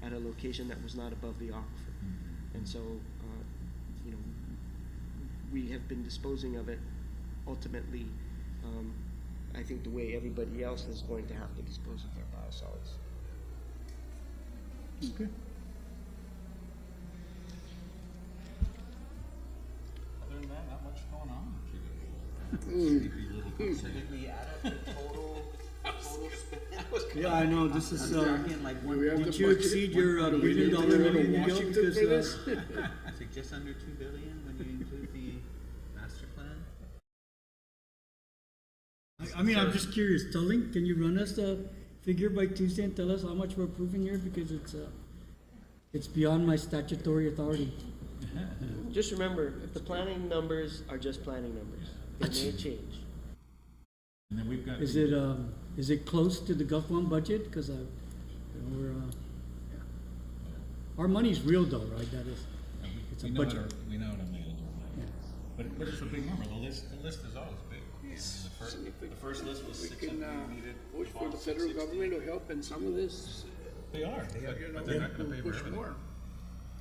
at a location that was not above the aquifer. And so, you know, we have been disposing of it ultimately, I think the way everybody else is going to have to dispose of their biosolids. Okay. Other than that, not much going on. Did we add up the total spend? Yeah, I know, this is, We have did the you budget. exceed your Do we need to $1 go billion to limit, Miguel? Washington Because, for this? So just under $2 billion when you include the master plan? I mean, I'm just curious, Tulling, can you run us the figure by Tuesday and tell us how much we're approving here? Because it's beyond my statutory authority. Just remember, the planning numbers are just planning numbers. They may change. And then we've got. Is it close to the Gulf One budget? Because our money's real though, right? That is, it's a budget. We know how to manage our money. But it's a big number. The list is always big. Yes. The first list was We 600. can We needed push for the about federal 660. government to help in some of this. They are. You know, But they're not going to pay for push everything. more.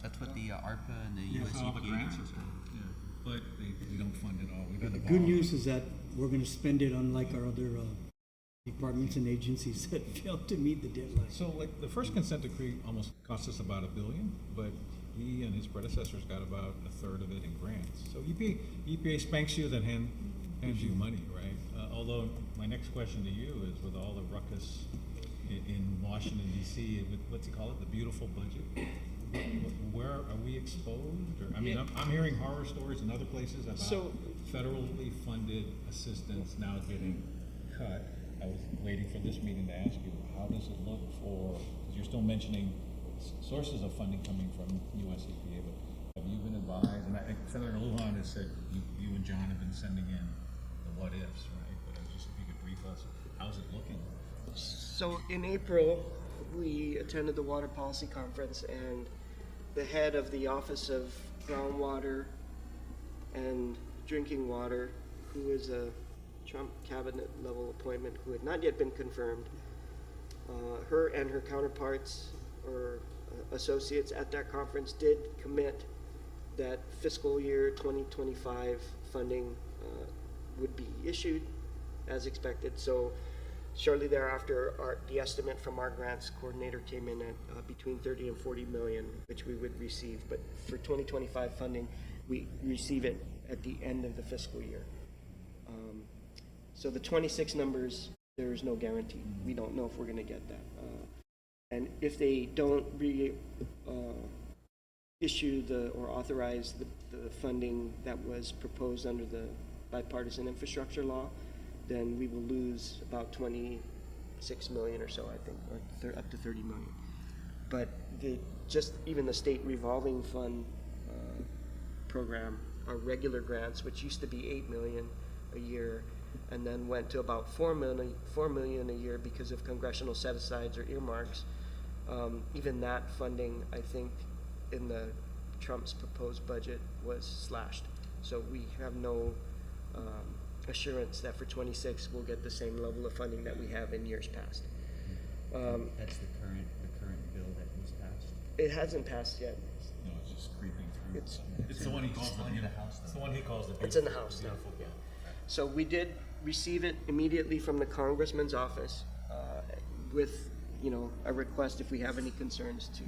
That's what the ARPA and the Yes, all the USEPA grants grants are good. Yeah, but we don't fund it all. We've got The the good bond. news is that we're gonna spend it unlike our other departments and agencies that failed to meet the deadline. So like the first consent decree almost cost us about $1 billion, but he and his predecessors got about a third of it in grants. So EPA spanks you, then hands you money, right? Although my next question to you is, with all the ruckus in Washington D.C., with what's it called, the beautiful budget, where are we exposed? Or, I mean, I'm hearing horror stories in other places about federally funded assistance now getting cut. I was waiting for this meeting to ask you, how does it look for, because you're still mentioning sources of funding coming from US EPA, but have you been advised, and I think Senator Lujan has said you and John have been sending in the what ifs, right? But just if you could brief us, how's it looking? So in April, we attended the Water Policy Conference, and the head of the Office of Groundwater and Drinking Water, who is a Trump cabinet level appointment who had not yet been confirmed, her and her counterparts or associates at that conference did commit that fiscal year 2025 funding would be issued as expected. So shortly thereafter, the estimate from our grants coordinator came in at between 30 and 40 million, which we would receive. But for 2025 funding, we receive it at the end of the fiscal year. So the 26 numbers, there is no guarantee. We don't know if we're going to get that. And if they don't issue or authorize the funding that was proposed under the bipartisan infrastructure law, then we will lose about 26 million or so, I think, or up to 30 million. But even the state revolving fund program, our regular grants, which used to be 8 million a year, and then went to about 4 million a year because of congressional set-asides or earmarks. Even that funding, I think, in the Trump's proposed budget was slashed. So we have no assurance that for 26 we'll get the same level of funding that we have in years past. That's the current bill that was passed. It hasn't passed yet. No, it's just creeping through. It's the one he calls the House. It's the one he calls the. It's in the House now. Beautiful bill. So we did receive it immediately from the congressman's office with, a request if we have any concerns to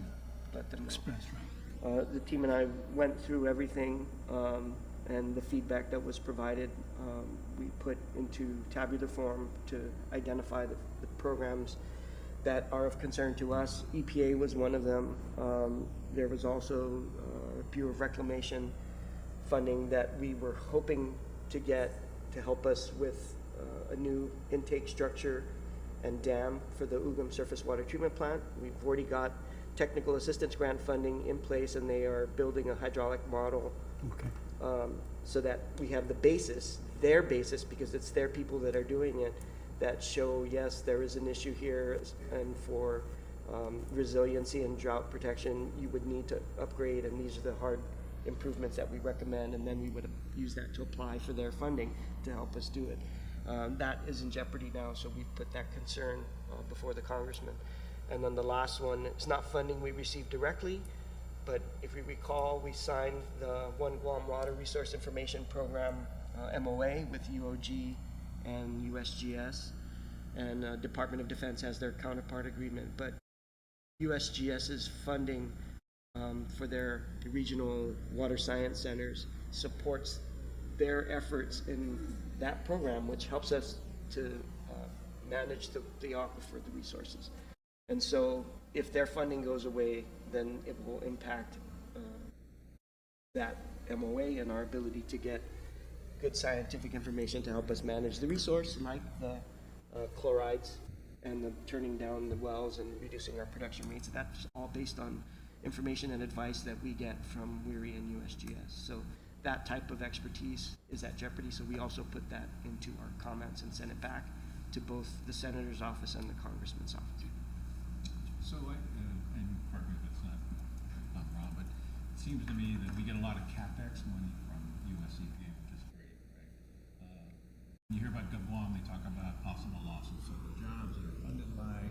let them know. Express, right? The team and I went through everything and the feedback that was provided. We put into tabular form to identify the programs that are of concern to us. EPA was one of them. There was also Bureau of Reclamation funding that we were hoping to get to help us with a new intake structure and dam for the Ugam surface water treatment plant. We've already got technical assistance grant funding in place, and they are building a hydraulic model. Okay. So that we have the basis, their basis, because it's their people that are doing it, that show, yes, there is an issue here, and for resiliency and drought protection, you would need to upgrade, and these are the hard improvements that we recommend, and then we would use that to apply for their funding to help us do it. That is in jeopardy now, so we've put that concern before the congressman. And then the last one, it's not funding we received directly, but if we recall, we signed the One Guam Water Resource Information Program, MOA, with UOG and USGS. And Department of Defense has their counterpart agreement, but USGS's funding for their regional water science centers supports their efforts in that program, which helps us to manage the aquifer, the resources. And so if their funding goes away, then it will impact that MOA and our ability to get good scientific information to help us manage the resource, like the chlorides and the turning down the wells and reducing our production rates. That's all based on information and advice that we get from WERI and USGS. So that type of expertise is at jeopardy, so we also put that into our comments and send it back to both the Senator's office and the Congressman's office. So, and pardon me if it's not wrong, but it seems to me that we get a lot of CapEx money from US EPA, which is great, right? When you hear about Guam, they talk about possible loss of federal jobs that are funded by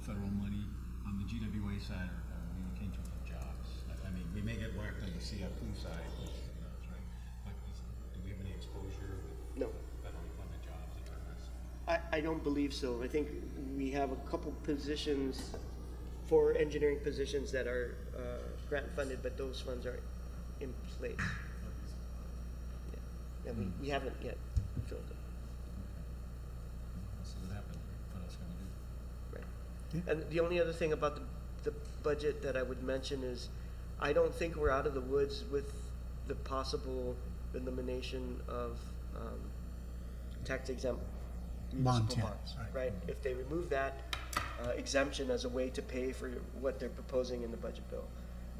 federal money. On the GWA side, are we okay in terms of jobs? I mean, we may get whacked on the CFP side, which knows, right? But do we have any exposure with No. federally funded jobs in terms of? I don't believe so. I think we have a couple positions, for engineering positions that are grant funded, but those funds are in place. Yeah. And we haven't yet filled them. So what happened? What else can we do? Right. And the only other thing about the budget that I would mention is, I don't think we're out of the woods with the possible elimination of tax exempt municipal bonds, right? If they remove that exemption as a way to pay for what they're proposing in the budget bill,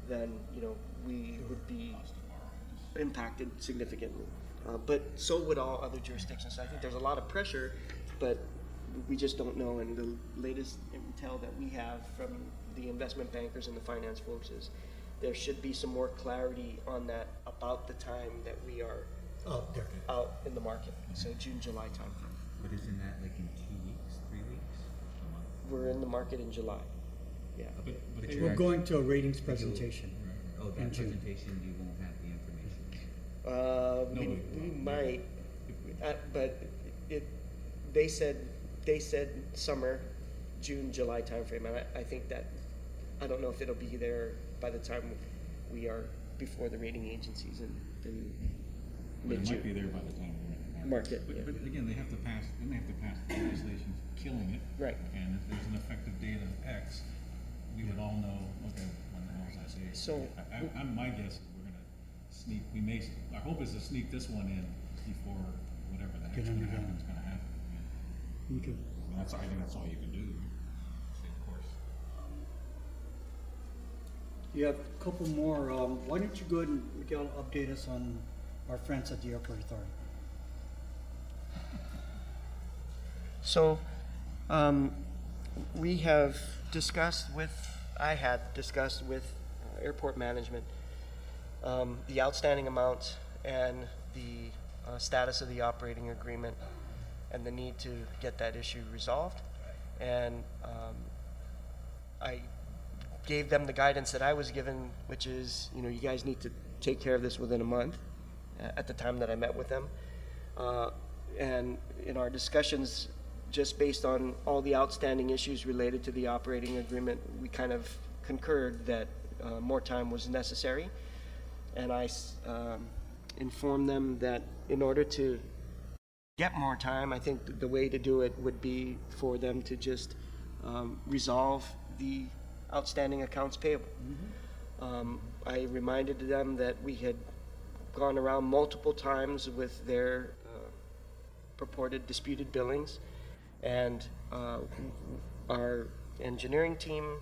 then, you know, we would be impacted significantly. But so would all other jurisdictions. So I think there's a lot of pressure, but we just don't know. And the latest intel that we have from the investment bankers and the finance folks is there should be some more clarity on that about the time that we are out in the market. So June, July timeframe. But isn't that like in 2 weeks, 3 weeks, a month? We're in the market in July. Yeah. But We're going to a ratings presentation. Oh, that in June. presentation, you won't have the information. We might, but they said summer, June, July timeframe, and I think that, I don't know if it'll be there by the time we are before the rating agencies in But it mid-June. might be there by the time we're in the Market, But, yeah. but again, they have to pass legislation killing it. Right. And if there's an effective date of X, we would all know, okay, when the hell is that date? So- My guess is we're gonna sneak, our hope is to sneak this one in before whatever the heck's Get gonna underdone. happen is gonna happen. Okay. I think that's all you can do, stay the course. You have a couple more. Why don't you go ahead and, Miguel, update us on our friends at the Airport Authority? So, we have discussed with, I had discussed with airport management, the outstanding amounts and the status of the operating agreement and the need to get that issue resolved. And I gave them the guidance that I was given, which is, you know, you guys need to take care of this within a month at the time that I met with them. And in our discussions, just based on all the outstanding issues related to the operating agreement, we kind of concurred that more time was necessary. And I informed them that in order to get more time, I think the way to do it would be for them to just resolve the outstanding accounts payable. I reminded them that we had gone around multiple times with their purported disputed billings, and our engineering team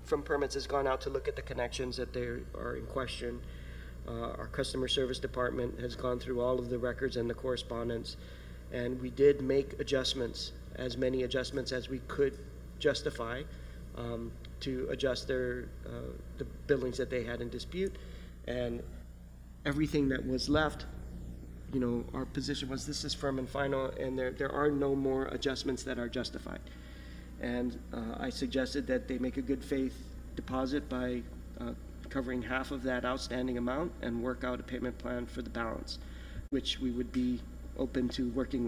from permits has gone out to look at the connections that they are in question. Our customer service department has gone through all of the records and the correspondence, and we did make adjustments, as many adjustments as we could justify, to adjust the billings that they had in dispute. And everything that was left, you know, our position was this is firm and final, and there are no more adjustments that are justified. And I suggested that they make a good faith deposit by covering half of that outstanding amount and work out a payment plan for the balance, which we would be open to working